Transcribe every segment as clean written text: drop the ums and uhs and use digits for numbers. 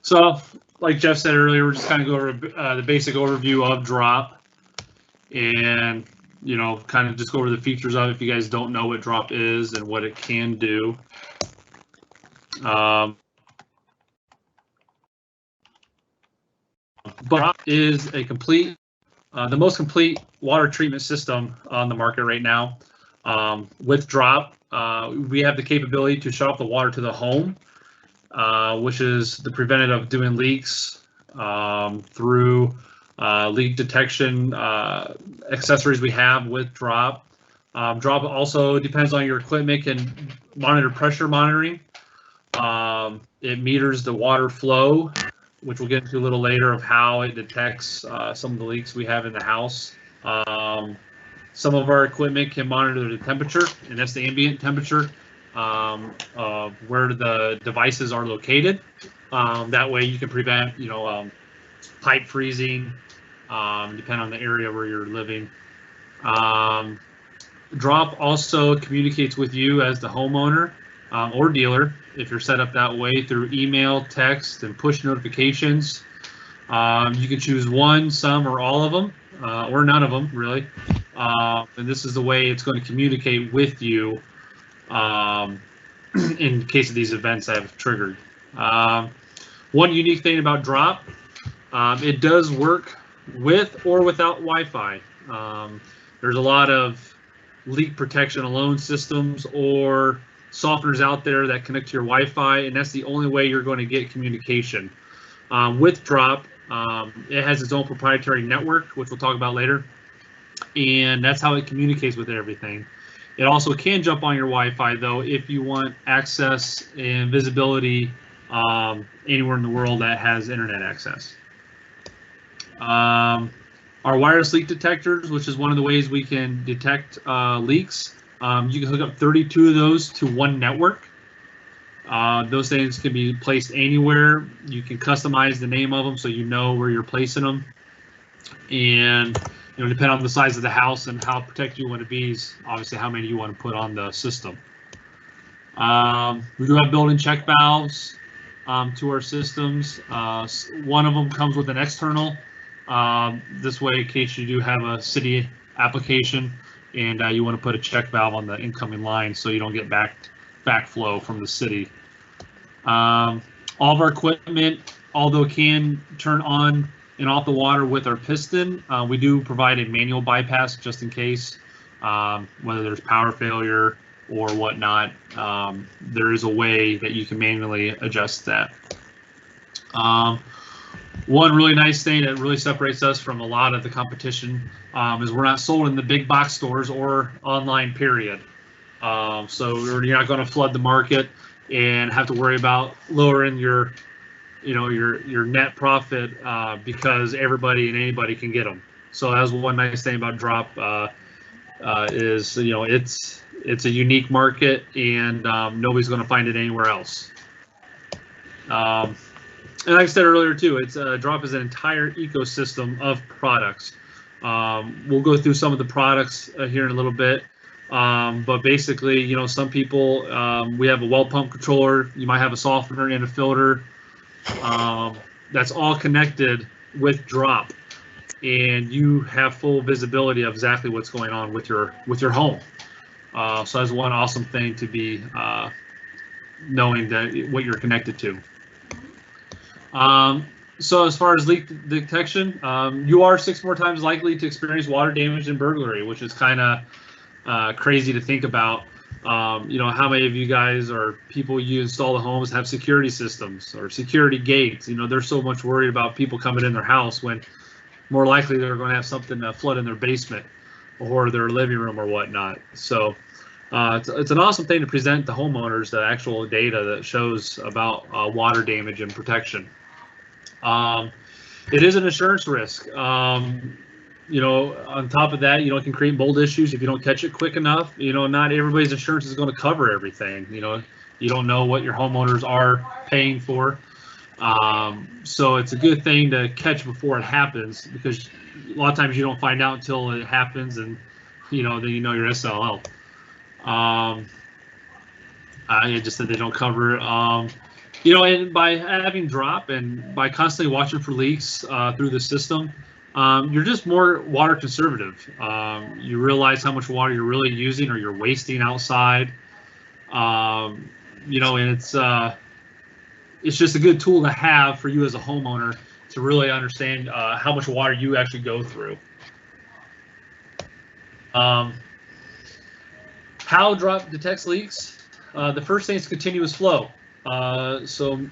So, like Jeff said earlier, we're just kind of go over the basic overview of Drop, and kind of just go over the features of it if you guys don't know what Drop is and what it can do. But Drop is a the most complete water treatment system on the market right now. With Drop, we have the capability to shut off the water to the home, which is the preventative of doing leaks through leak detection accessories we have with Drop. Drop also depends on your equipment, can monitor pressure monitoring. It meters the water flow, which we'll get into a little later, of how it detects some of the leaks we have in the house. Some of our equipment can monitor the temperature, and that's the ambient temperature of where the devices are located. That way you can prevent, pipe freezing, depending on the area where you're living. Drop also communicates with you as the homeowner or dealer, if you're set up that way, through email, text, and push notifications. You can choose one, some, or all of them, or none of them, really. And this is the way it's going to communicate with you in case of these events I have triggered. One unique thing about Drop, it does work with or without Wi-Fi. There's a lot of leak protection alone systems or softeners out there that connect to your Wi-Fi, and that's the only way you're going to get communication. With Drop, it has its own proprietary network, which we'll talk about later, and that's how it communicates with everything. It also can jump on your Wi-Fi, though, if you want access and visibility anywhere in the world that has internet access. Our wireless leak detectors, which is one of the ways we can detect leaks. You can hook up 32 of those to one network. Those things can be placed anywhere. You can customize the name of them so you know where you're placing them. And depending on the size of the house and how protected you want to be, is obviously how many you want to put on the system. We do have built-in check valves to our systems. One of them comes with an external. This way, in case you do have a city application and you want to put a check valve on the incoming line so you don't get backflow from the city. All of our equipment, although it can turn on and off the water with our piston, we do provide a manual bypass just in case, whether there's power failure or whatnot. There is a way that you can manually adjust that. One really nice thing that really separates us from a lot of the competition is we're not sold in the big box stores or online, period. So you're not going to flood the market and have to worry about lowering your net profit because everybody and anybody can get them. So that's one nice thing about Drop is it's a unique market, and nobody's going to find it anywhere else. And like I said earlier too, it's Drop is an entire ecosystem of products. We'll go through some of the products here in a little bit. But basically, some people, we have a well pump controller, you might have a softener and a filter. That's all connected with Drop, and you have full visibility of exactly what's going on with your home. So that's one awesome thing to be knowing that what you're connected to. So as far as leak detection, you are 6 more times likely to experience water damage and burglary, which is kind of crazy to think about. How many of you guys or people you install the homes have security systems or security gates? They're so much worried about people coming in their house when more likely they're going to have something flood in their basement or their living room or whatnot. So it's an awesome thing to present to homeowners, the actual data that shows about water damage and protection. It is an insurance risk. On top of that, it can create mold issues if you don't catch it quick enough. Not everybody's insurance is going to cover everything. You don't know what your homeowners are paying for. So it's a good thing to catch before it happens, because a lot of times you don't find out until it happens, and then your SLL. I just said they don't cover it. You know, and by having drop and by constantly watching for leaks through the system, you're just more water conservative. You realize how much water you're really using or you're wasting outside. You know, and it's just a good tool to have for you as a homeowner to really understand how much water you actually go through. How drop detects leaks? The first thing is continuous flow. So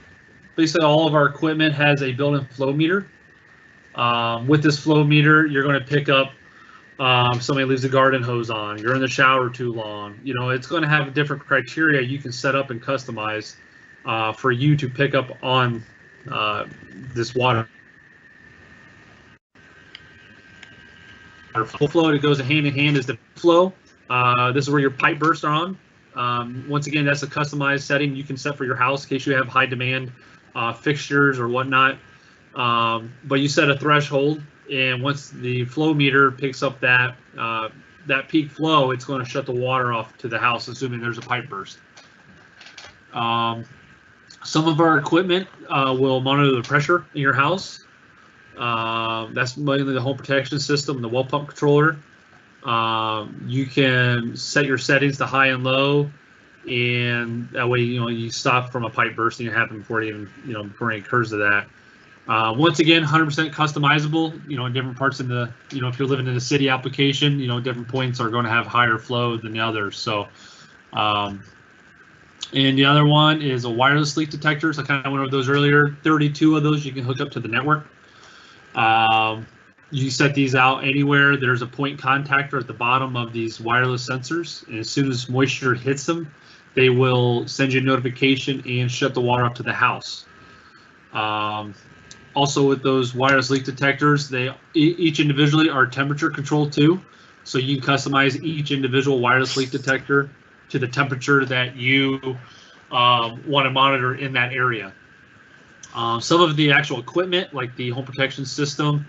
basically all of our equipment has a built-in flow meter. With this flow meter, you're going to pick up somebody leaves the garden hose on, you're in the shower too long. You know, it's going to have different criteria you can set up and customize for you to pick up on this water. Full flow that goes hand in hand is the flow. This is where your pipe bursts are on. Once again, that's a customized setting you can set for your house in case you have high demand fixtures or whatnot. But you set a threshold, and once the flow meter picks up that peak flow, it's going to shut the water off to the house, assuming there's a pipe burst. Some of our equipment will monitor the pressure in your house. That's mainly the home protection system, the well pump controller. You can set your settings to high and low, and that way you stop from a pipe bursting to happen before it even before it occurs to that. Once again, 100% customizable. In different parts of the if you're living in a city application, different points are going to have higher flow than the others. So, and the other one is a wireless leak detector. So I kind of went over those earlier. 32 of those you can hook up to the network. You set these out anywhere. There's a point contactor at the bottom of these wireless sensors, and as soon as moisture hits them, they will send you a notification and shut the water up to the house. Also, with those wireless leak detectors, they each individually are temperature controlled too, so you can customize each individual wireless leak detector to the temperature that you want to monitor in that area. Some of the actual equipment, like the home protection system,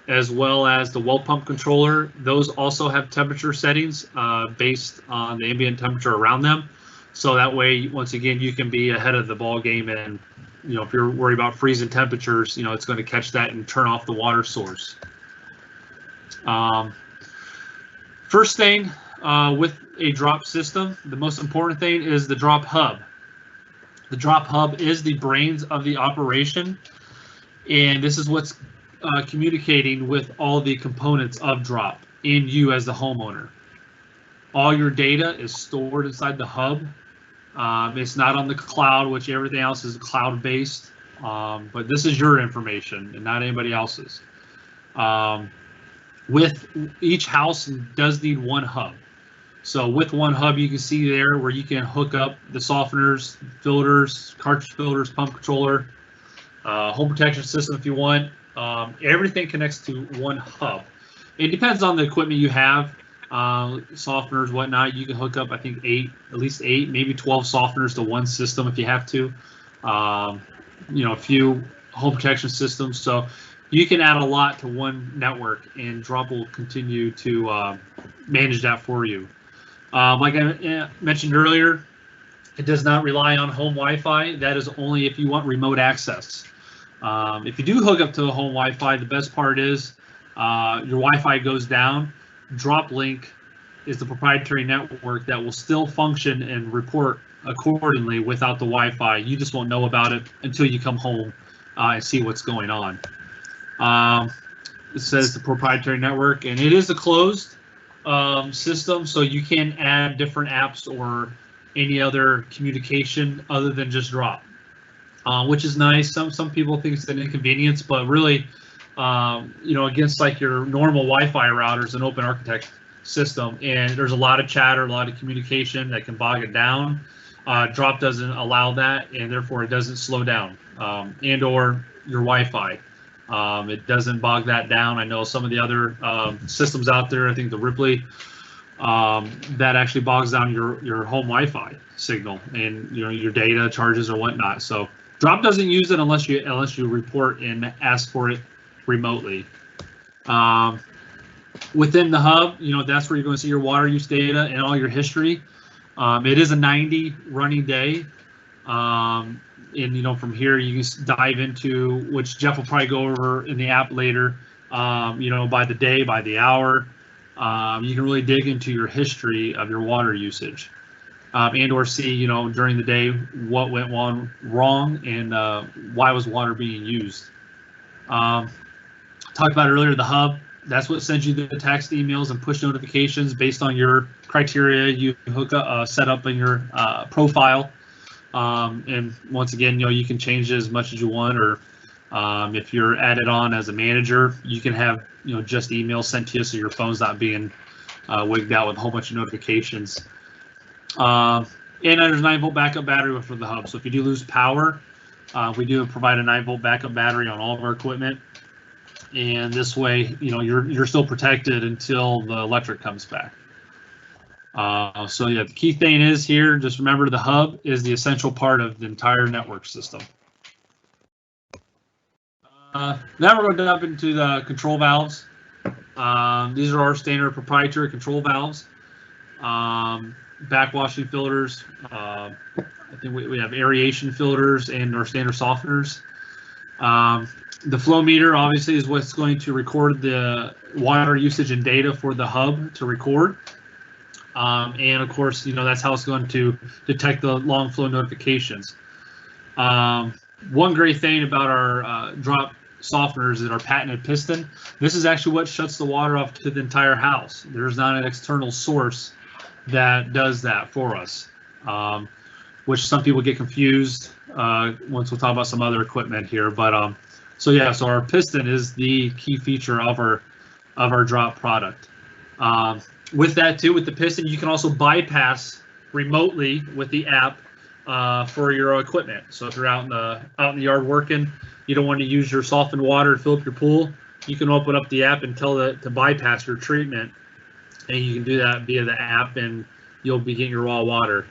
as well as the well pump controller, those also have temperature settings based on the ambient temperature around them. So that way, once again, you can be ahead of the ball game, and if you're worried about freezing temperatures, it's going to catch that and turn off the water source. First thing with a drop system, the most important thing is the drop hub. The drop hub is the brains of the operation, and this is what's communicating with all the components of drop and you as the homeowner. All your data is stored inside the hub. It's not on the cloud, which everything else is cloud-based, but this is your information and not anybody else's. With each house does need one hub. So with one hub, you can see there where you can hook up the softeners, filters, cartridge filters, pump controller, home protection system if you want. Everything connects to one hub. It depends on the equipment you have, softeners, whatnot. You can hook up, I think, at least eight, maybe 12 softeners to one system if you have to. A few home protection systems. So you can add a lot to one network, and Drop will continue to manage that for you. Like I mentioned earlier, it does not rely on home Wi-Fi. That is only if you want remote access. If you do hook up to the home Wi-Fi, the best part is your Wi-Fi goes down. DropLink is the proprietary network that will still function and report accordingly without the Wi-Fi. You just won't know about it until you come home and see what's going on. It says the proprietary network, and it is a closed system, so you can add different apps or any other communication other than just Drop, which is nice. Some people think it's an inconvenience, but really, against like your normal Wi-Fi routers, an open architect system, and there's a lot of chatter, a lot of communication that can bog it down. Drop doesn't allow that, and therefore it doesn't slow down, and or your Wi-Fi. It doesn't bog that down. I know some of the other systems out there, I think the Ripley, that actually bogs down your home Wi-Fi signal and your data charges or whatnot. So Drop doesn't use it unless you report and ask for it remotely. Within the hub, that's where you're going to see your water use data and all your history. It is a 90 running day. And from here you can dive into, which Jeff will probably go over in the app later. By the day, by the hour, you can really dig into your history of your water usage, and/or see during the day what went wrong and why was water being used. Talked about earlier, the hub. That's what sends you the text, emails, and push notifications based on your criteria you hook up, set up in your profile. And once again, you can change it as much as you want, or if you're added on as a manager, you can have just emails sent to you so your phone's not being wigged out with a whole bunch of notifications. And there's a 9-volt backup battery for the hub. So if you do lose power, we do provide a 9-volt backup battery on all of our equipment. And this way, you're still protected until the electric comes back. So yeah, the key thing is here, just remember the hub is the essential part of the entire network system. Now we're going to jump into the control valves. These are our standard proprietary control valves. Backwashing filters. I think we have aeration filters and our standard softeners. The flow meter obviously is what's going to record the water usage and data for the hub to record. And of course, that's how it's going to detect the long flow notifications. One great thing about our drop softeners is our patented piston. This is actually what shuts the water off to the entire house. There's not an external source that does that for us, which some people get confused once we'll talk about some other equipment here. But so our piston is the key feature of our drop product. With that too, with the piston, you can also bypass remotely with the app for your equipment. So if you're out in the yard working, you don't want to use your softened water to fill up your pool, you can open up the app and tell it to bypass your treatment, and you can do that via the app, and you'll be getting your raw water.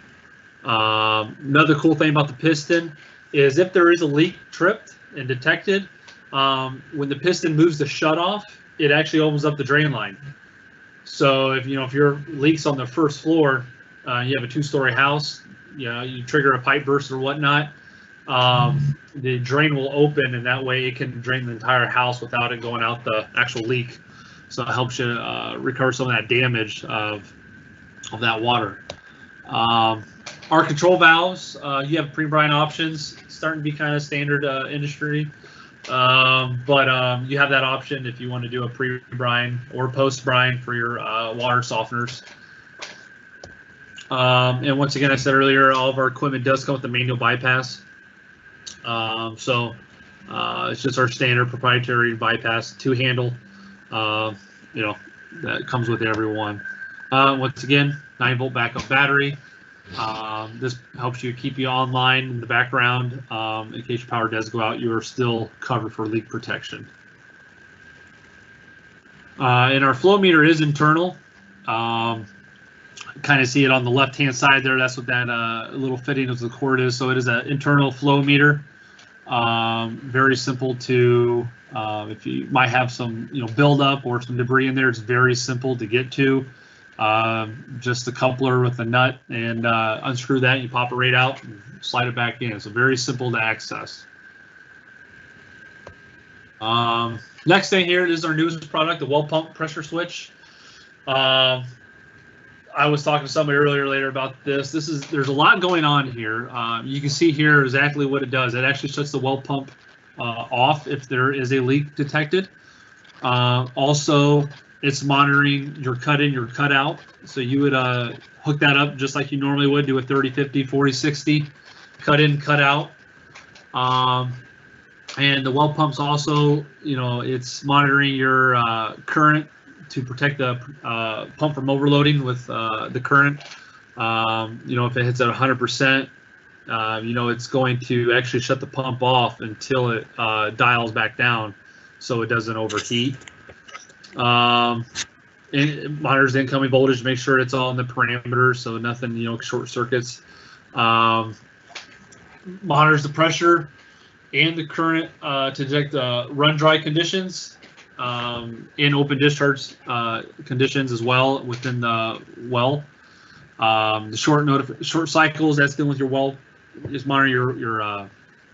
Another cool thing about the piston is if there is a leak tripped and detected, when the piston moves the shutoff, it actually opens up the drain line. So if your leak's on the first floor, you have a 2-story house, you trigger a pipe burst or whatnot, the drain will open, and that way it can drain the entire house without it going out the actual leak. So it helps you recover some of that damage of that water. Our control valves, you have pre-brine options, starting to be kind of standard industry. But you have that option if you want to do a pre-brine or post-brine for your water softeners. And once again, I said earlier, all of our equipment does come with the manual bypass. It's just our standard proprietary bypass 2-handle, that comes with every one. Once again, 9-volt backup battery. This helps you keep you online in the background. In case your power does go out, you are still covered for leak protection. And our flow meter is internal. Kind of see it on the left-hand side there. That's what that little fitting of the cord is. So it is an internal flow meter. Very simple to, if you might have some buildup or some debris in there, it's very simple to get to. Just a coupler with a nut, and unscrew that, and you pop it right out and slide it back in. So very simple to access. Next thing here is our newest product, the well pump pressure switch. I was talking to somebody earlier about this. There's a lot going on here. You can see here exactly what it does. It actually shuts the well pump off if there is a leak detected. Also, it's monitoring your cut in, your cut out. So you would hook that up just like you normally would, do a 30, 50, 40, 60, cut in, cut out. And the well pumps also, it's monitoring your current to protect the pump from overloading with the current. If it hits at 100%, it's going to actually shut the pump off until it dials back down so it doesn't overheat. It monitors the incoming voltage to make sure it's all in the parameters, so nothing, short circuits. Monitors the pressure and the current to detect run dry conditions and open discharge conditions as well within the well. The short cycles, that's dealing with your well, just monitor your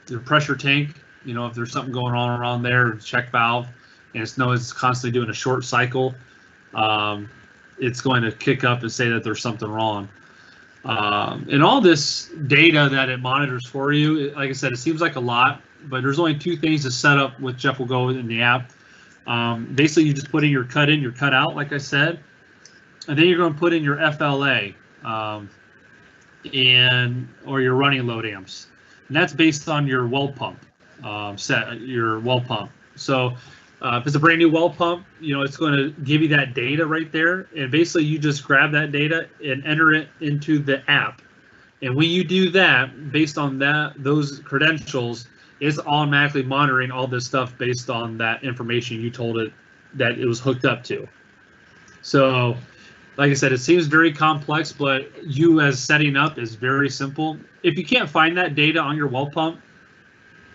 your pressure tank, if there's something going on around there, check valve, and it's constantly doing a short cycle, it's going to kick up and say that there's something wrong. And all this data that it monitors for you, like I said, it seems like a lot, but there's only 2 things to set up with Jeff Will Go in the app. Basically, you just put in your cut out, like I said, and then you're going to put in your FLA or your running load amps, and that's based on your well pump your well pump. So if it's a brand new well pump, it's going to give you that data right there, and basically you just grab that data and enter it into the app. And when you do that, based on those credentials, it's automatically monitoring all this stuff based on that information you told it that it was hooked up to. So, like I said, it seems very complex, but you as setting up is very simple. If you can't find that data on your well pump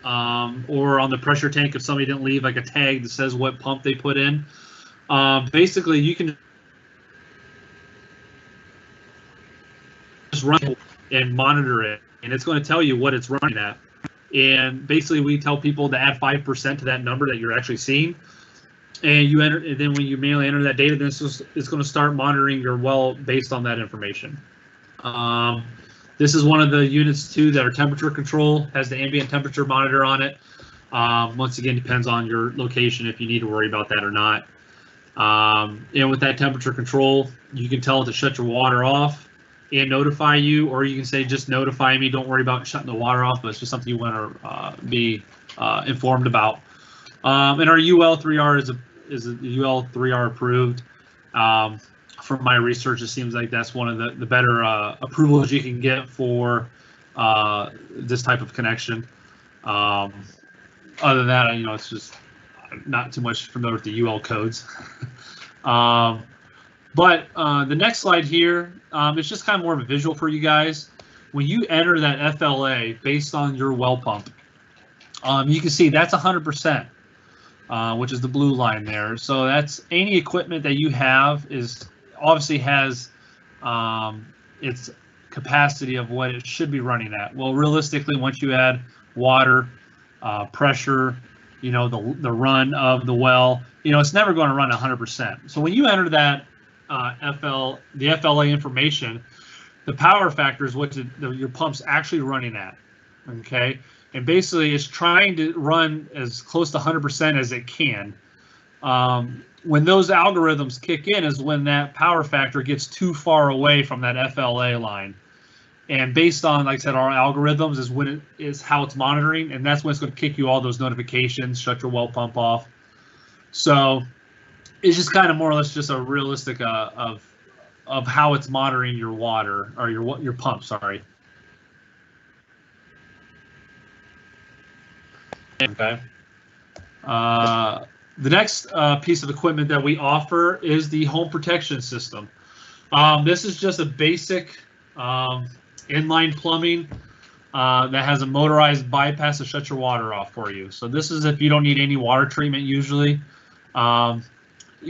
or on the pressure tank, if somebody didn't leave like a tag that says what pump they put in, basically you can just run and monitor it, and it's going to tell you what it's running at. And basically, we tell people to add 5% to that number that you're actually seeing, and you enter. And then when you manually enter that data, then it's going to start monitoring your well based on that information. This is one of the units too that are temperature control, has the ambient temperature monitor on it. Once again, depends on your location if you need to worry about that or not. And with that temperature control, you can tell it to shut your water off and notify you, or you can say just notify me, don't worry about shutting the water off, but it's just something you want to be informed about. And our UL3R is a UL3R approved. From my research, it seems like that's one of the better approvals you can get for this type of connection. Other than that, it's just not too much familiar with the UL codes. But the next slide here, it's just kind of more of a visual for you guys. When you enter that FLA based on your well pump, you can see that's 100%, which is the blue line there. So that's any equipment that you have obviously has its capacity of what it should be running at. Well, realistically, once you add water, pressure, the run of the well, it's never going to run 100%. So when you enter that the FLA information, the power factor is what your pump's actually running at, okay? And basically it's trying to run as close to 100% as it can. When those algorithms kick in is when that power factor gets too far away from that FLA line. And based on, like I said, our algorithms is how it's monitoring, and that's when it's going to kick you all those notifications, shut your well pump off. So it's just kind of more or less just a realistic of how it's monitoring your water, or your pump, sorry. Okay. The next piece of equipment that we offer is the home protection system. This is just a basic inline plumbing that has a motorized bypass to shut your water off for you. So this is if you don't need any water treatment usually.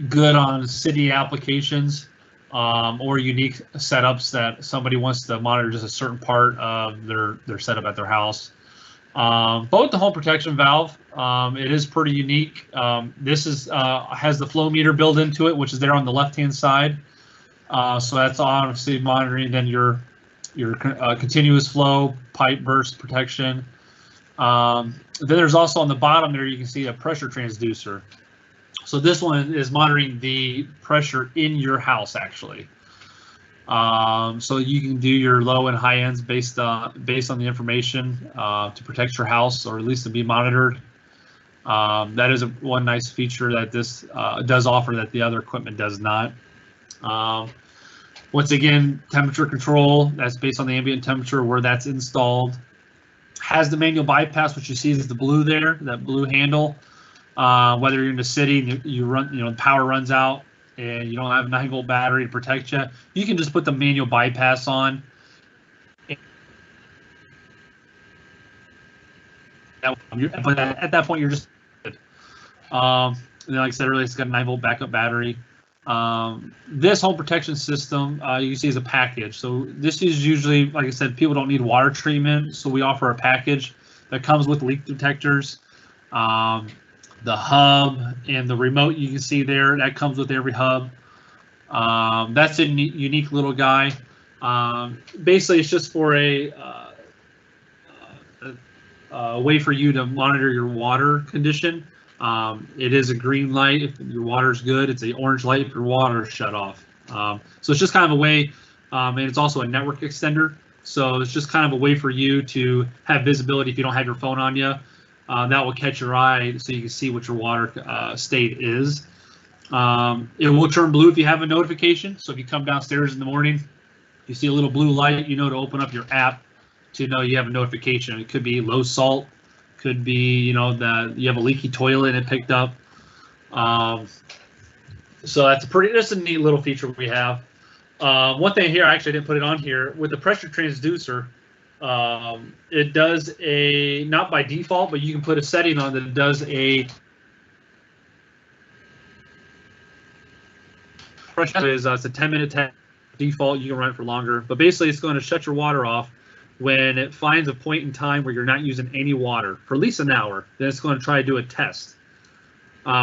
Good on city applications or unique setups that somebody wants to monitor just a certain part of their setup at their house. But with the home protection valve, it is pretty unique. This has the flow meter built into it, which is there on the left-hand side. So that's obviously monitoring then your continuous flow, pipe burst protection. Then there's also on the bottom there, you can see a pressure transducer. So this one is monitoring the pressure in your house, actually. So you can do your low and high ends based on the information to protect your house, or at least to be monitored. That is one nice feature that this does offer that the other equipment does not. Once again, temperature control, that's based on the ambient temperature where that's installed. Has the manual bypass, which you see is the blue there, that blue handle. Whether you're in the city and you run, the power runs out and you don't have a 9-volt battery to protect you, you can just put the manual bypass on. But at that point, you're just good. And then, like I said earlier, it's got a 9-volt backup battery. This home protection system you see is a package. So this is usually, like I said, people don't need water treatment, so we offer a package that comes with leak detectors. The hub and the remote you can see there, that comes with every hub. That's a unique little guy. Basically, it's just for a way for you to monitor your water condition. It is a green light if your water's good. It's an orange light if your water is shut off. So it's just kind of a way, and it's also a network extender. So it's just kind of a way for you to have visibility if you don't have your phone on you. That will catch your eye so you can see what your water state is. It will turn blue if you have a notification. So if you come downstairs in the morning, you see a little blue light, you know to open up your app to know you have a notification. It could be low salt, could be, you know, that you have a leaky toilet and it picked up. So that's a neat little feature we have. One thing here, actually I didn't put it on here, with the pressure transducer, it does a, not by default, but you can put a setting on that it does a pressure is it's a 10-minute test default. You can run it for longer, but basically it's going to shut your water off when it finds a point in time where you're not using any water for at least an hour. Then it's going to try to do a test.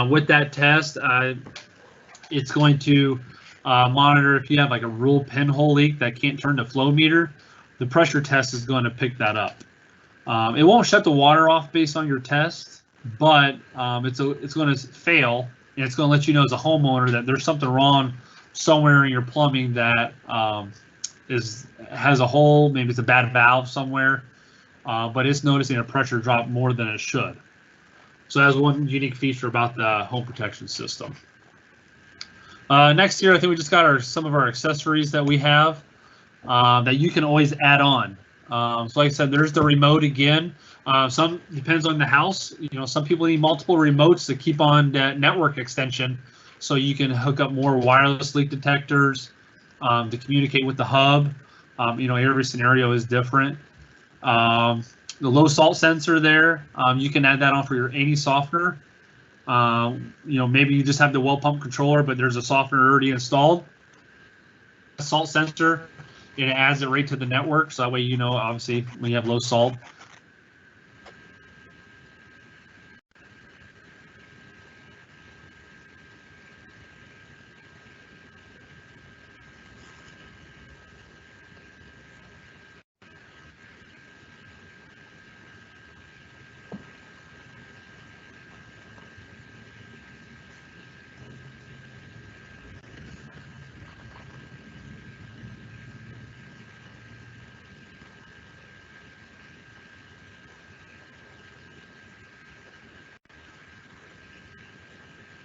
With that test, it's going to monitor if you have like a rule pinhole leak that can't turn the flow meter. The pressure test is going to pick that up. It won't shut the water off based on your test, but it's going to fail, and it's going to let you know as a homeowner that there's something wrong somewhere in your plumbing that has a hole. Maybe it's a bad valve somewhere, but it's noticing a pressure drop more than it should. So that's one unique feature about the home protection system. Next year, I think we just got some of our accessories that we have that you can always add on. So like I said, there's the remote again. Some depends on the house. You know, some people need multiple remotes to keep on that network extension, so you can hook up more wireless leak detectors to communicate with the hub. You know, every scenario is different. The low salt sensor there, you can add that on for your any softener. You know, maybe you just have the well pump controller, but there's a softener already installed. A salt sensor, and it adds it right to the network, so that way you know, obviously, when you have low salt.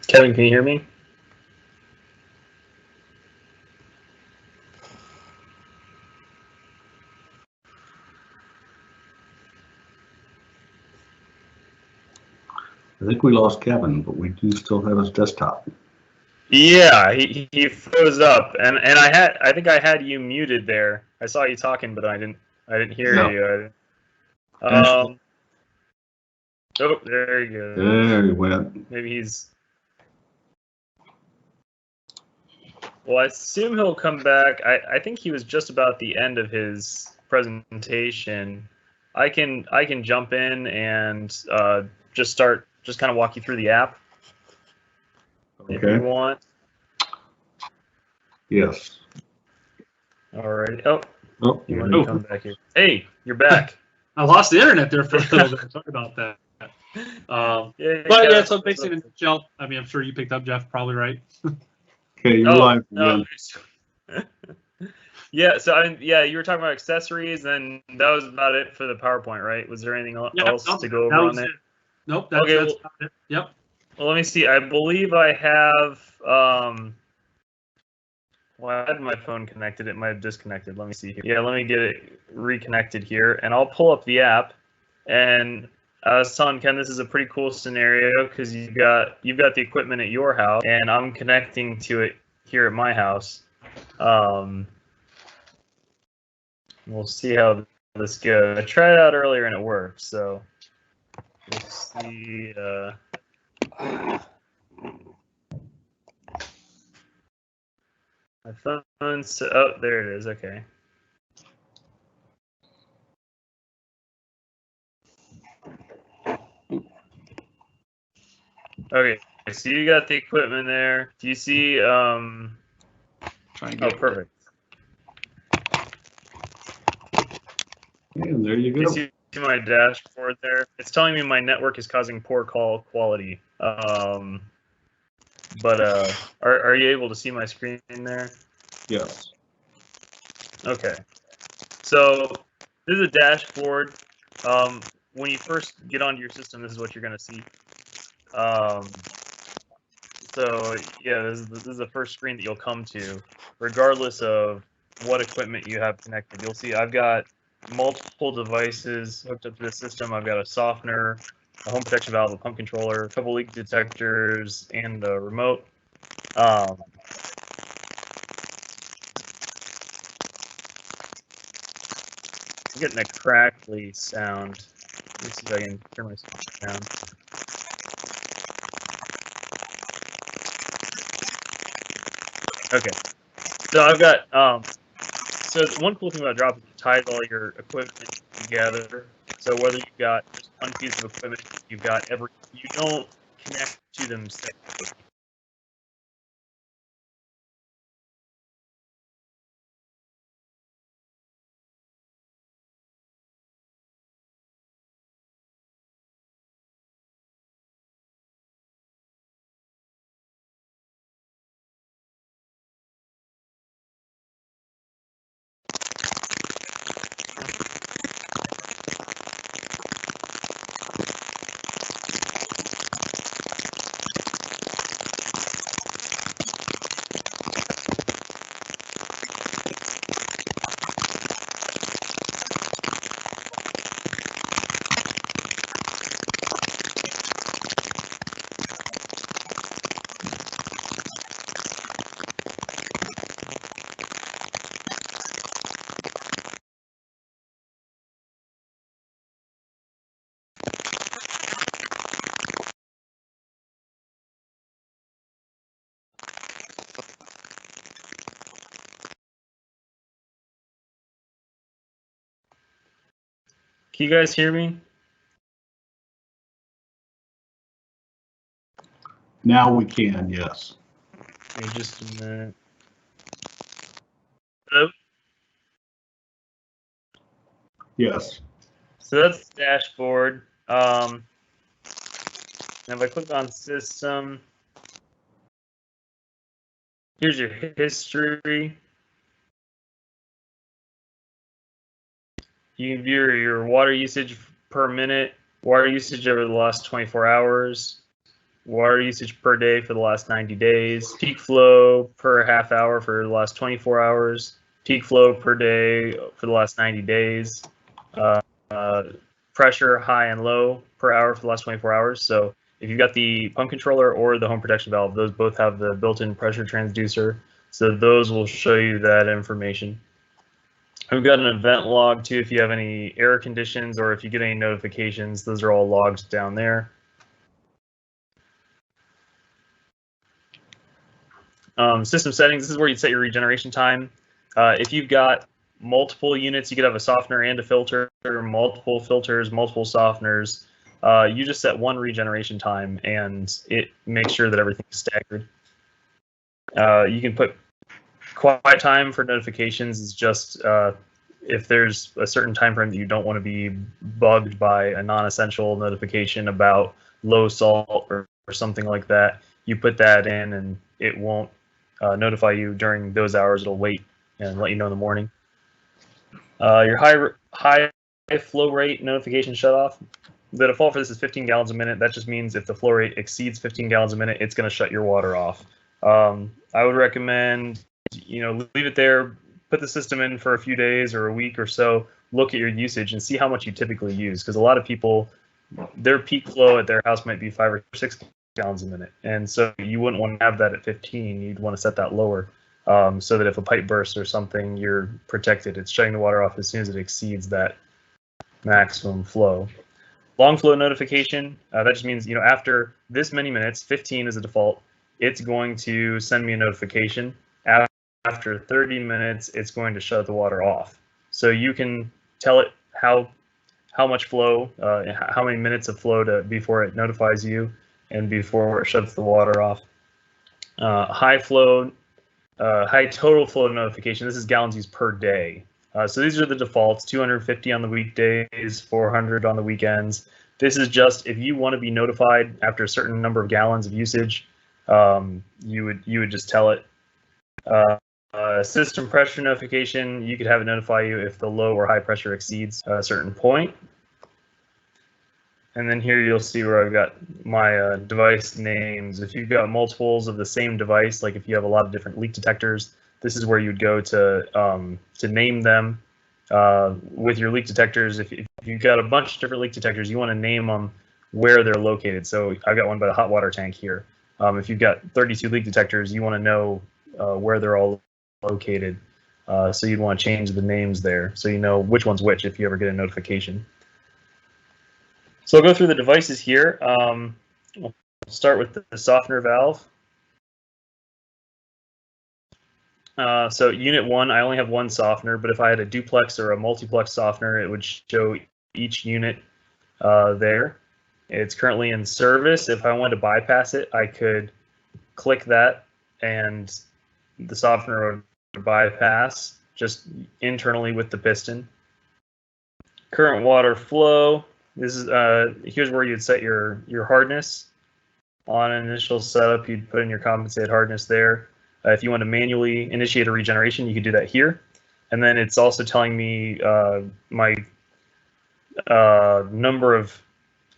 Kevin, can you hear me? I think we lost Kevin, but we do still have his desktop. Yeah, he froze up, and I think I had you muted there. I saw you talking, but I didn't hear you. Oh, there you go. There he went. Maybe he's. Well, I assume he'll come back. I think he was just about the end of his presentation. I can jump in and just kind of walk you through the app. Okay. If you want. Yes. All right. Oh, you yeah. want to come back here? Hey, you're back. I lost the internet there for a little bit. Sorry about that. But yeah, so basically, in a nutshell, I mean, I'm sure you picked up, Jeff, probably, right? Okay, you're live again. Yeah, so I mean, yeah, you were talking about accessories, and that was about it for the PowerPoint, right? Was there anything else to go over on that? Nope, that's about it. Yep. Well, let me see. I believe I have. Well, I had my phone connected. It might have disconnected. Let me see here. Yeah, let me get it reconnected here, and I'll pull up the app. And I was telling Ken, this is a pretty cool scenario because you've got the equipment at your house, and I'm connecting to it here at my house. We'll see how this goes. I tried it out earlier and it worked, so we'll see. My phone's oh, there it is. Okay. Okay, so you got the equipment there. Do you see? Try and Oh, get perfect. And there you Do you go. see my dashboard there? It's telling me my network is causing poor call quality. But are you able to see my screen there? Yes. Okay. So this is a dashboard. When you first get onto your system, this is what you're going to see. So yeah, this is the first screen that you'll come to, regardless of what equipment you have connected. You'll see I've got multiple devices hooked up to the system. I've got a softener, a home protection valve, a pump controller, a couple leak detectors, and a remote. I'm getting a crackly sound. Let me see if I can turn my sound down. Okay, so I've got so one cool thing about Drop is it ties all your equipment together. So whether you've got just one piece of equipment, you've got you don't connect to them separately. Can you guys hear me? Now we can, yes. Give me just a minute. Hello? Yes. So that's the dashboard. And if I click on system, here's your history. You can view your water usage per minute, water usage over the last 24 hours, water usage per day for the last 90 days, peak flow per half hour for the last 24 hours, peak flow per day for the last 90 days, pressure high and low per hour for the last 24 hours. So if you've got the pump controller or the home protection valve, those both have the built-in pressure transducer. So those will show you that information. We've got an event log too if you have any error conditions or if you get any notifications. Those are all logged down there. System settings, this is where you set your regeneration time. If you've got multiple units, you could have a softener and a filter, multiple filters, multiple softeners. You just set one regeneration time and it makes sure that everything's staggered. You can put quiet time for notifications is just if there's a certain time frame that you don't want to be bugged by a non-essential notification about low salt or something like that, you put that in and it won't notify you during those hours. It'll wait and let you know in the morning. Your high flow rate notification shutoff. The default for this is 15 gallons a minute. That just means if the flow rate exceeds 15 gallons a minute, it's going to shut your water off. I would recommend, leave it there, put the system in for a few days or a week or so, look at your usage and see how much you typically use. Because a lot of people, their peak flow at their house might be 5 or 6 gallons a minute. And so you wouldn't want to have that at 15. You'd want to set that lower so that if a pipe bursts or something, you're protected. It's shutting the water off as soon as it exceeds that maximum flow. Long flow notification, that just means, after this many minutes, 15 is the default, it's going to send me a notification. After 30 minutes, it's going to shut the water off. So you can tell it how much flow, how many minutes of flow before it notifies you, and before it shuts the water off. High total flow notification. This is gallons used per day. So these are the defaults: 250 on the weekdays, 400 on the weekends. This is just if you want to be notified after a certain number of gallons of usage, you would just tell it. System pressure notification, you could have it notify you if the low or high pressure exceeds a certain point. And then here you'll see where I've got my device names. If you've got multiples of the same device, like if you have a lot of different leak detectors, this is where you'd go to name them. With your leak detectors, if you've got a bunch of different leak detectors, you want to name them where they're located. So I've got one by the hot water tank here. If you've got 32 leak detectors, you want to know where they're all located. So you'd want to change the names there so you know which one's which if you ever get a notification. So I'll go through the devices here. We'll start with the softener valve. So unit 1, I only have one softener, but if I had a duplex or a multiplex softener, it would show each unit there. It's currently in service. If I wanted to bypass it, I could click that and the softener would bypass just internally with the piston. Current water flow. This is here's where you'd set your hardness. On initial setup, you'd put in your compensated hardness there. If you want to manually initiate a regeneration, you could do that here. And then it's also telling me my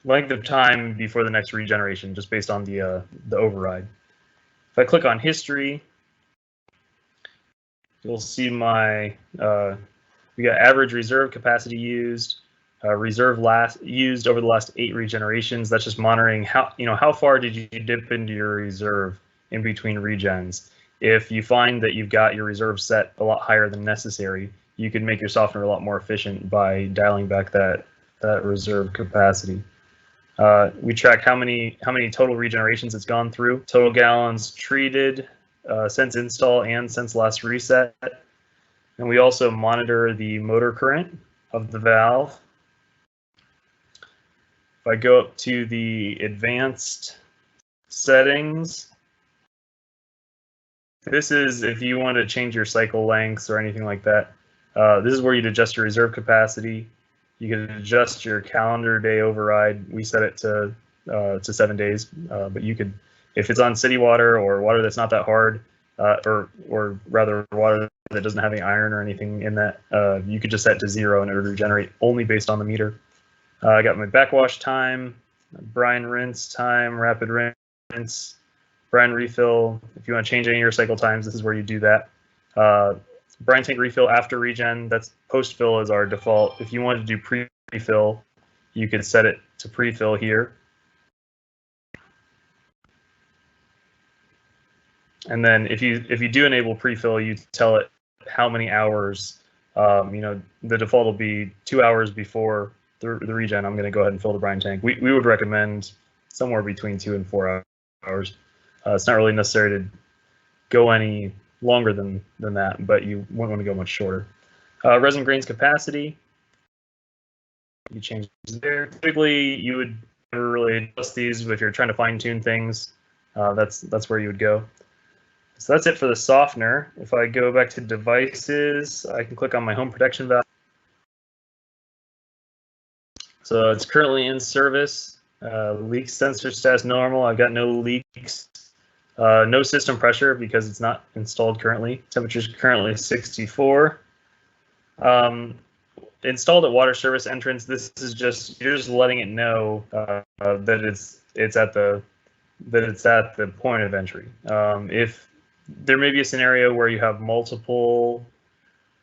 length of time before the next regeneration, just based on the override. If I click on history, you'll see my we got average reserve capacity used, reserve used over the last 8 regenerations. That's just monitoring how far did you dip into your reserve in between regens. If you find that you've got your reserve set a lot higher than necessary, you can make your softener a lot more efficient by dialing back that reserve capacity. We track how many total regenerations it's gone through, total gallons treated since install and since last reset. And we also monitor the motor current of the valve. If I go up to the advanced settings, this is if you want to change your cycle lengths or anything like that. This is where you'd adjust your reserve capacity. You can adjust your calendar day override. We set it to 7 days, but you could, if it's on city water or water that's not that hard, or rather water that doesn't have any iron or anything in that, you could just set to 0 and it would regenerate only based on the meter. I got my backwash time, brine rinse time, rapid rinse, brine refill. If you want to change any of your cycle times, this is where you do that. Brine tank refill after regen, that's post-fill is our default. If you wanted to do pre-fill, you could set it to pre-fill here. And then if you do enable pre-fill, you tell it how many hours. The default will be 2 hours before the regen. I'm going to go ahead and fill the brine tank. We would recommend somewhere between 2 and 4 hours. It's not really necessary to go any longer than that, but you wouldn't want to go much shorter. Resin grains capacity, you change there. Typically, you would never really adjust these, but if you're trying to fine tune things, that's where you would go. So that's it for the softener. If I go back to devices, I can click on my home protection valve. So it's currently in service. Leak sensor status normal. I've got no leaks. No system pressure because it's not installed currently. Temperature is currently 64. Installed at water service entrance. This is just, you're just letting it know that it's at the point of entry. If there may be a scenario where you have multiple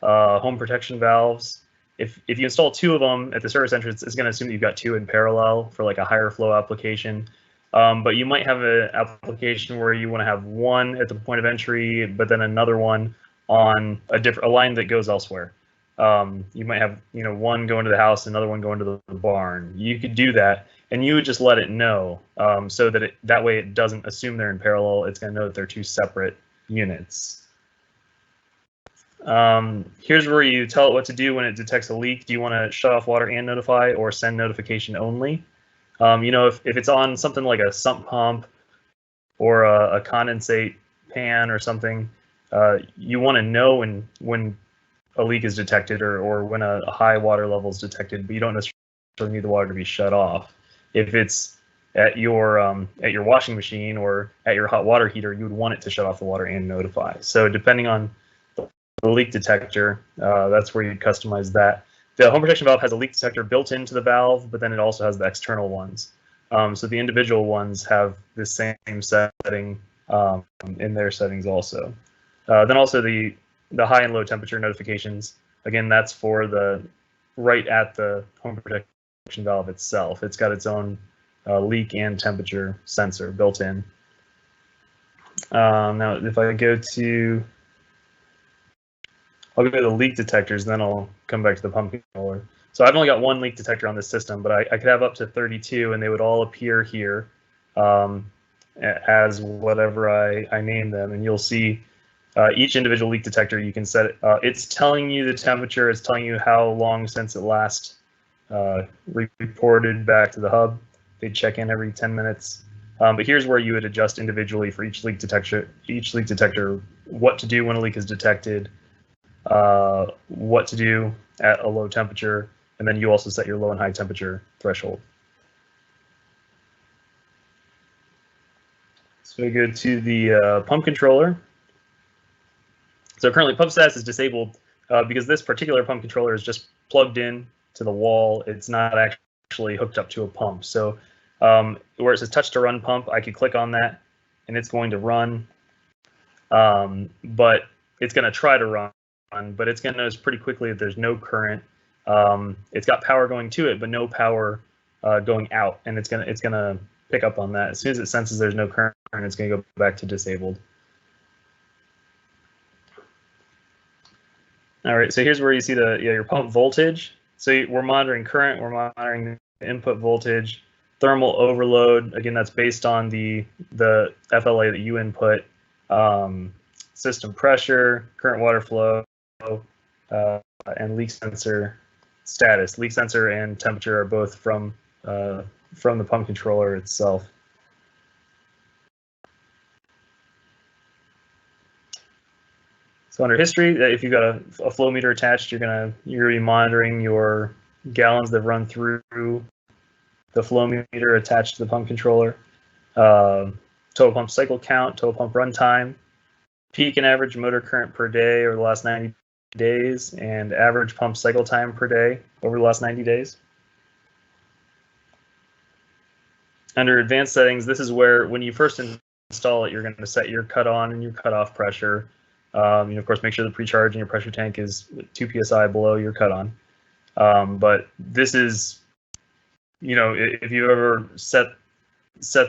home protection valves. If you install 2 of them at the service entrance, it's going to assume that you've got 2 in parallel for like a higher flow application. But you might have an application where you want to have 1 at the point of entry, but then another one on a line that goes elsewhere. You might have 1 going to the house, another one going to the barn. You could do that, and you would just let it know so that that way it doesn't assume they're in parallel. It's going to know that they're 2 separate units. Here's where you tell it what to do when it detects a leak. Do you want to shut off water and notify, or send notification only? If it's on something like a sump pump or a condensate pan or something, you want to know when a leak is detected or when a high water level is detected, but you don't necessarily need the water to be shut off. If it's at your washing machine or at your hot water heater, you would want it to shut off the water and notify. So depending on the leak detector, that's where you'd customize that. The home protection valve has a leak detector built into the valve, but then it also has the external ones. So the individual ones have the same setting in their settings also. Then also the high and low temperature notifications. Again, that's for right at the home protection valve itself. It's got its own leak and temperature sensor built in. Now, if I go to, I'll go to the leak detectors, then I'll come back to the pump controller. So I've only got one leak detector on this system, but I could have up to 32, and they would all appear here as whatever I name them. And you'll see each individual leak detector, you can set it. It's telling you the temperature. It's telling you how long since it last reported back to the hub. They check in every 10 minutes. But here's where you would adjust individually for each leak detector. What to do when a leak is detected, what to do at a low temperature, and then you also set your low and high temperature threshold. So we go to the pump controller. So currently pump status is disabled because this particular pump controller is just plugged in to the wall. It's not actually hooked up to a pump. So where it says touch to run pump, I could click on that and it's going to run, but it's going to try to run, but it's going to notice pretty quickly that there's no current. It's got power going to it, but no power going out, and it's gonna pick up on that. As soon as it senses there's no current, it's going to go back to disabled. All right, so here's where you see your pump voltage. So we're monitoring current, we're monitoring the input voltage, thermal overload. Again, that's based on the FLA that you input, system pressure, current water flow, and leak sensor status. Leak sensor and temperature are both from the pump controller itself. So under history, if you've got a flow meter attached, you're gonna be monitoring your gallons that run through the flow meter attached to the pump controller, total pump cycle count, total pump run time, peak and average motor current per day over the last 90 days, and average pump cycle time per day over the last 90 days. Under advanced settings, this is where when you first install it, you're going to set your cut on and your cut off pressure. Of course, make sure the pre-charge in your pressure tank is 2 psi below your cut on. But this is, if you ever set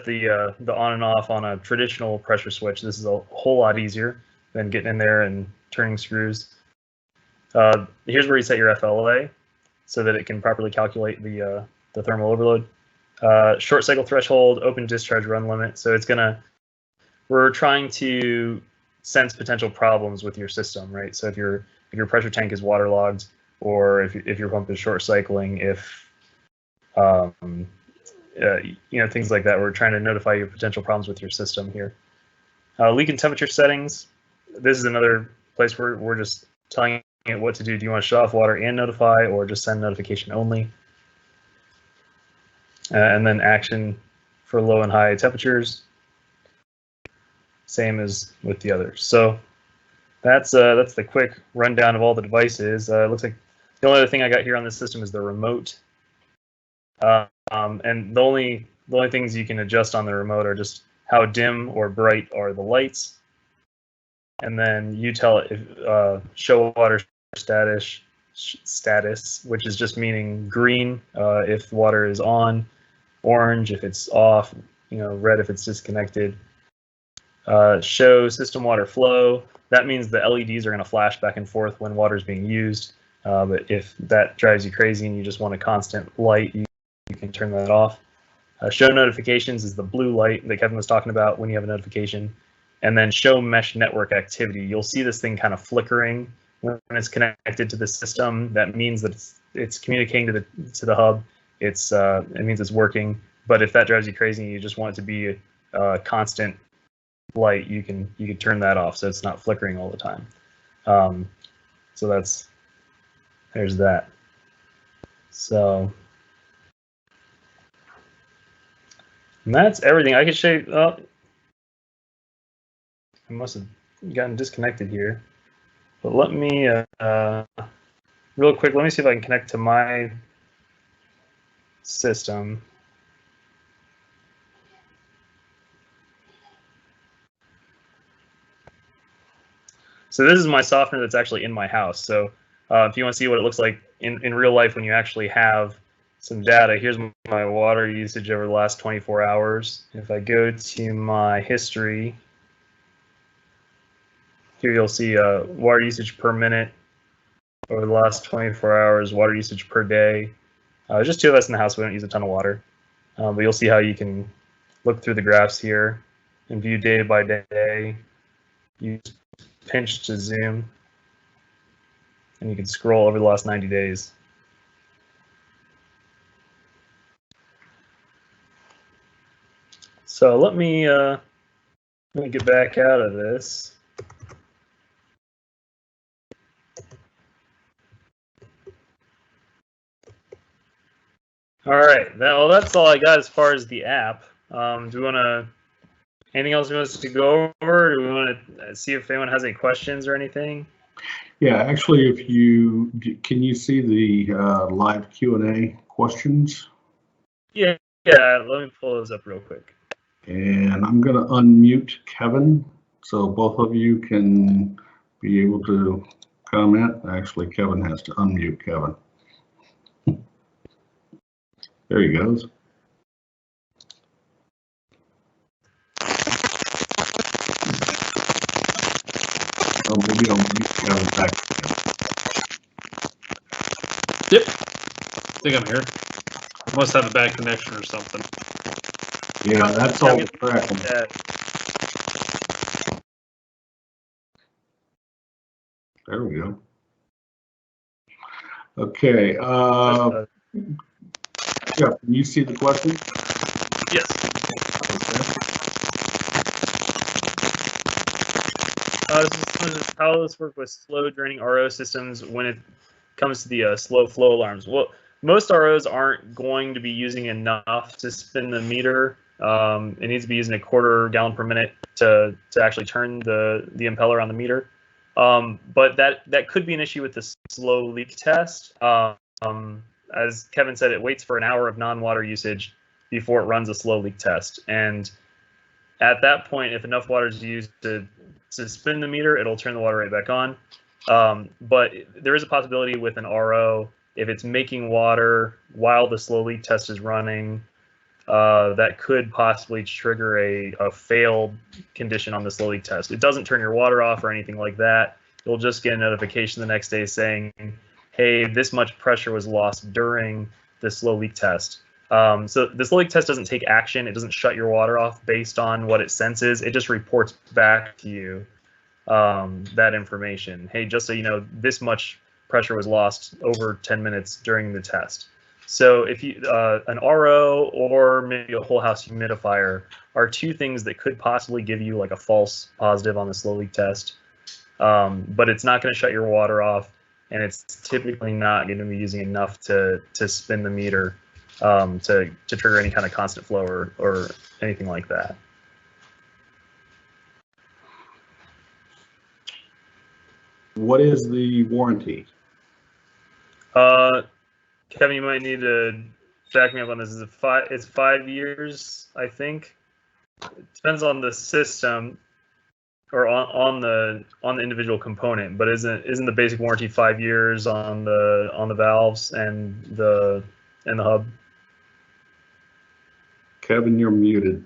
the on and off on a traditional pressure switch, this is a whole lot easier than getting in there and turning screws. Here's where you set your FLA so that it can properly calculate the thermal overload. Short cycle threshold, open discharge run limit. So we're trying to sense potential problems with your system, right? So if your pressure tank is waterlogged, or if your pump is short cycling, things like that. We're trying to notify you of potential problems with your system here. Leak and temperature settings. This is another place where we're just telling it what to do. Do you want to shut off water and notify, or just send notification only? And then action for low and high temperatures. Same as with the others. So that's the quick rundown of all the devices. It looks like the only other thing I got here on this system is the remote. And the only things you can adjust on the remote are just how dim or bright are the lights, and then you tell it if show water status, which is just meaning green if water is on, orange if it's off, red if it's disconnected. Show system water flow. That means the LEDs are going to flash back and forth when water is being used. But if that drives you crazy and you just want a constant light, you can turn that off. Show notifications is the blue light that Kevin was talking about when you have a notification. And then show mesh network activity. You'll see this thing kind of flickering when it's connected to the system. That means that it's communicating to the hub. It means it's working. But if that drives you crazy and you just want it to be a constant light, you can turn that off so it's not flickering all the time. So there's that. So and that's everything. I could show you. Oh, I must have gotten disconnected here. But let me, real quick, let me see if I can connect to my system. So this is my softener that's actually in my house. So if you want to see what it looks like in real life when you actually have some data, here's my water usage over the last 24 hours. If I go to my history, here you'll see water usage per minute over the last 24 hours, water usage per day. Just two of us in the house, we don't use a ton of water. But you'll see how you can look through the graphs here and view day by day. Use pinch to zoom, and you can scroll over the last 90 days. So let me get back out of this. All right, well, that's all I got as far as the app. Do we want to, anything else we want us to go over? Do we want to see if anyone has any questions or anything? Yeah, actually, if you, can you see the live Q&A questions? Yeah, let me pull those up real quick. And I'm going to unmute Kevin, so both of you can be able to comment. Actually, Kevin has to unmute Kevin. There he goes. Oh, maybe I'll mute Kevin back again. Yep. I think I'm here. I must have a bad connection or something. Yeah, that's all the cracking. There we go. Okay. Jeff, can you see the question? Yes. How does this work with slow draining RO systems when it comes to the slow flow alarms? Well, most ROs aren't going to be using enough to spin the meter. It needs to be using a 1/4 gallon per minute to actually turn the impeller on the meter. But that could be an issue with the slow leak test. As Kevin said, it waits for an hour of non-water usage before it runs a slow leak test. And at that point, if enough water is used to spin the meter, it'll turn the water right back on. But there is a possibility with an RO, if it's making water while the slow leak test is running, that could possibly trigger a failed condition on the slow leak test. It doesn't turn your water off or anything like that. You'll just get a notification the next day saying, hey, this much pressure was lost during the slow leak test. So the slow leak test doesn't take action. It doesn't shut your water off based on what it senses. It just reports back to you that information. Hey, just so you know, this much pressure was lost over 10 minutes during the test. So if you an RO or maybe a whole house humidifier are two things that could possibly give you like a false positive on the slow leak test, but it's not going to shut your water off, and it's typically not going to be using enough to spin the meter to trigger any kind of constant flow or anything like that. What is the warranty? Kevin, you might need to back me up on this. It's 5 years, I think. It depends on the system or on the individual component, but isn't the basic warranty 5 years on the valves and the hub? Kevin, you're muted.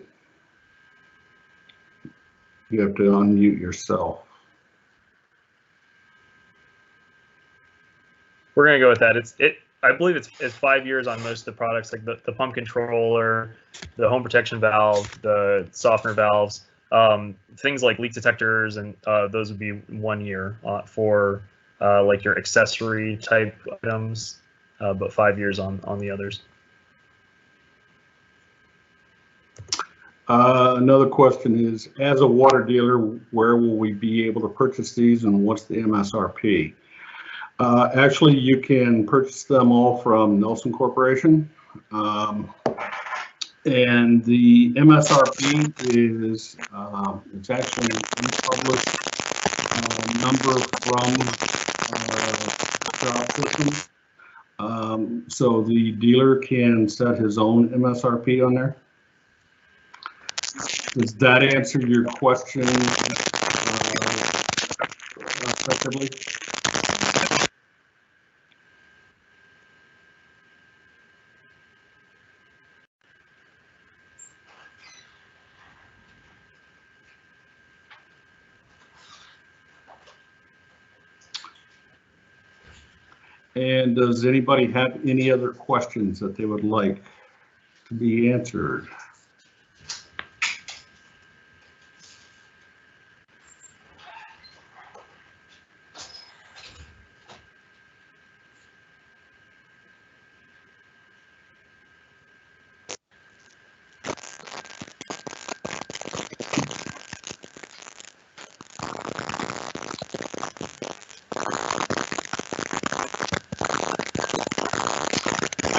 You have to unmute yourself. We're gonna go with that. I believe it's 5 years on most of the products, like the pump controller, the home protection valve, the softener valves, things like leak detectors, and those would be 1 year for like your accessory type items, but 5 years on the others. Another question is, as a water dealer, where will we be able to purchase these and what's the MSRP? Actually, you can purchase them all from Nelson Corporation. And the MSRP is, it's actually an published number from drop system. So the dealer can set his own MSRP on there. Does that answer your question effectively? And does anybody have any other questions that they would like to be answered?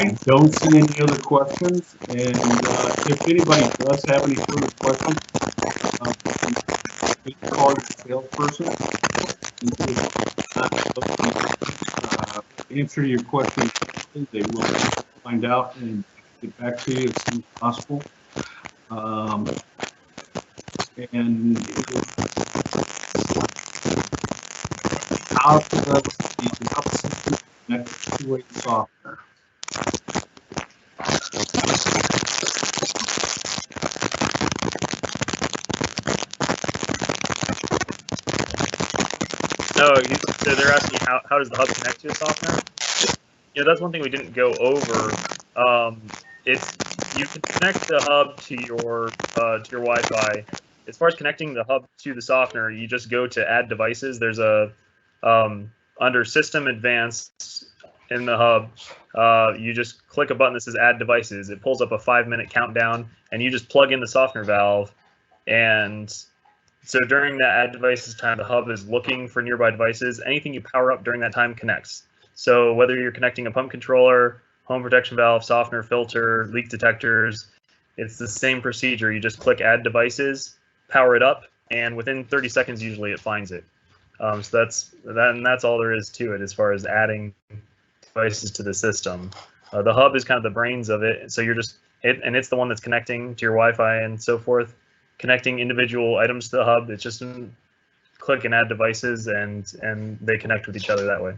I don't see any other questions, and if anybody does have any further questions, please call your salesperson. Answer your questions. They will find out and get back to you as soon as possible. And how does the hub system connect to two-way software? No, so they're asking how does the hub connect to the software? Yeah, that's one thing we didn't go over. You can connect the hub to your Wi-Fi. As far as connecting the hub to the software, you just go to Add Devices. There's a under System Advanced in the hub. You just click a button that says Add Devices. It pulls up a 5-minute countdown, and you just plug in the softener valve. And so during that Add Devices time, the hub is looking for nearby devices. Anything you power up during that time connects. So whether you're connecting a pump controller, home protection valve, softener, filter, leak detectors, it's the same procedure. You just click Add Devices, power it up, and within 30 seconds usually it finds it. So that's all there is to it as far as adding devices to the system. The hub is kind of the brains of it. So you're just and it's the one that's connecting to your Wi-Fi and so forth, connecting individual items to the hub. It's just click and add devices, and they connect with each other that way.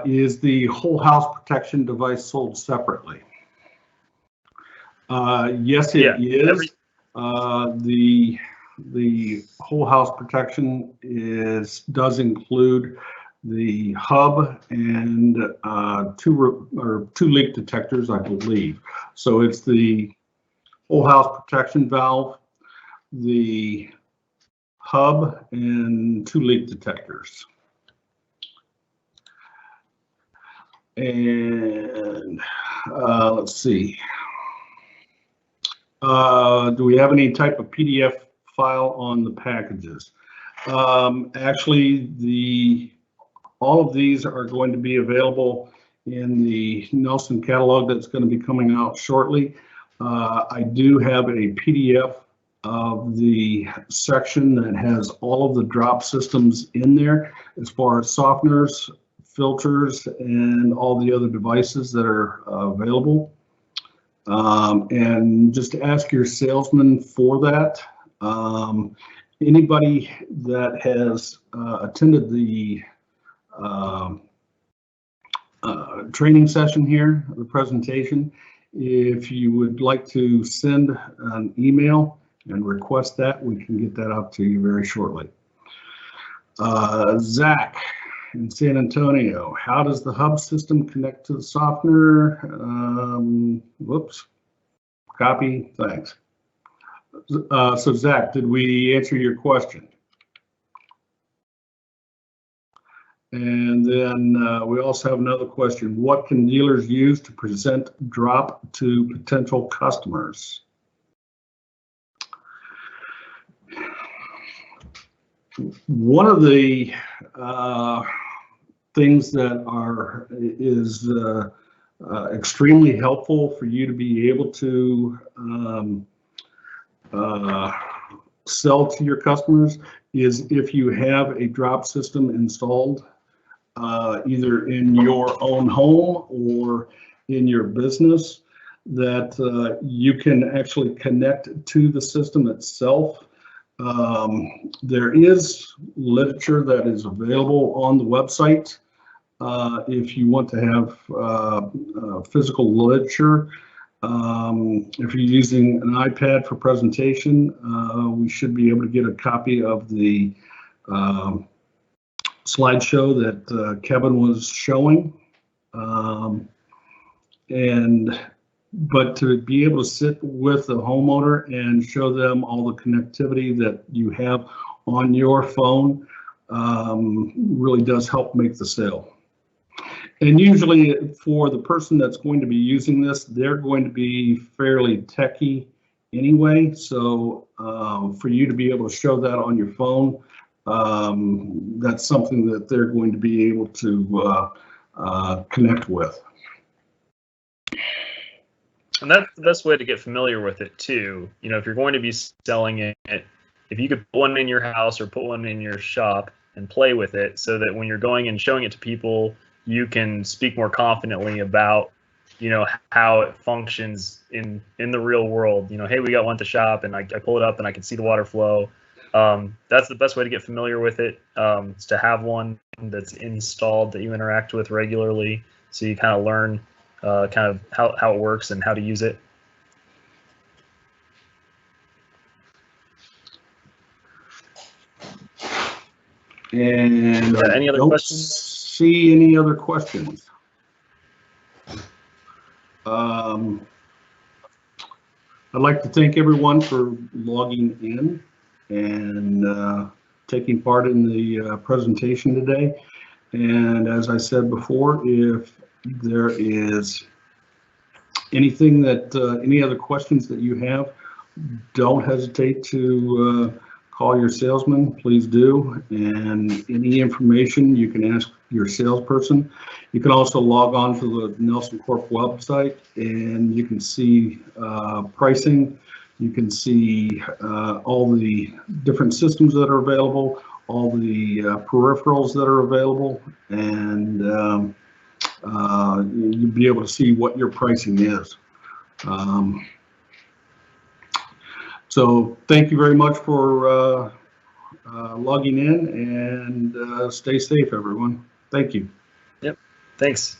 Is the whole house protection device sold separately? Yes, it is. The whole house protection does include the hub and two leak detectors, I believe. So it's the whole house protection valve, the hub, and 2 leak detectors. And let's see. Do we have any type of PDF file on the packages? Actually, all of these are going to be available in the Nelson catalog that's going to be coming out shortly. I do have a PDF of the section that has all of the drop systems in there as far as softeners, filters, and all the other devices that are available. And just ask your salesman for that. Anybody that has attended the training session here, the presentation, if you would like to send an email and request that, we can get that out to you very shortly. Zach in San Antonio, how does the hub system connect to the softener? Whoops, copy, thanks. So Zach, did we answer your question? And then we also have another question. What can dealers use to present drop to potential customers? One of the things that is extremely helpful for you to be able to sell to your customers is if you have a drop system installed, either in your own home or in your business, that you can actually connect to the system itself. There is literature that is available on the website. If you want to have physical literature, if you're using an iPad for presentation, we should be able to get a copy of the slideshow that Kevin was showing. But to be able to sit with the homeowner and show them all the connectivity that you have on your phone really does help make the sale. And usually for the person that's going to be using this, they're going to be fairly techy anyway. So for you to be able to show that on your phone, that's something that they're going to be able to connect with. And that's the best way to get familiar with it too. You know, if you're going to be selling it, if you could put one in your house or put one in your shop and play with it so that when you're going and showing it to people, you can speak more confidently about, you know, how it functions in the real world. You know, hey, we got one at the shop and I pull it up and I can see the water flow. That's the best way to get familiar with it, is to have one that's installed that you interact with regularly, so you kind of learn kind of how it works and how to use it. And any other questions? See any other questions? I'd like to thank everyone for logging in and taking part in the presentation today. And as I said before, if there is anything that any other questions that you have, don't hesitate to call your salesman, please do. And any information you can ask your salesperson. You can also log on to the Nelson Corp website and you can see pricing. You can see all the different systems that are available, all the peripherals that are available, and you'll be able to see what your pricing is. So thank you very much for logging in, and stay safe, everyone. Thank you. Yep. Thanks.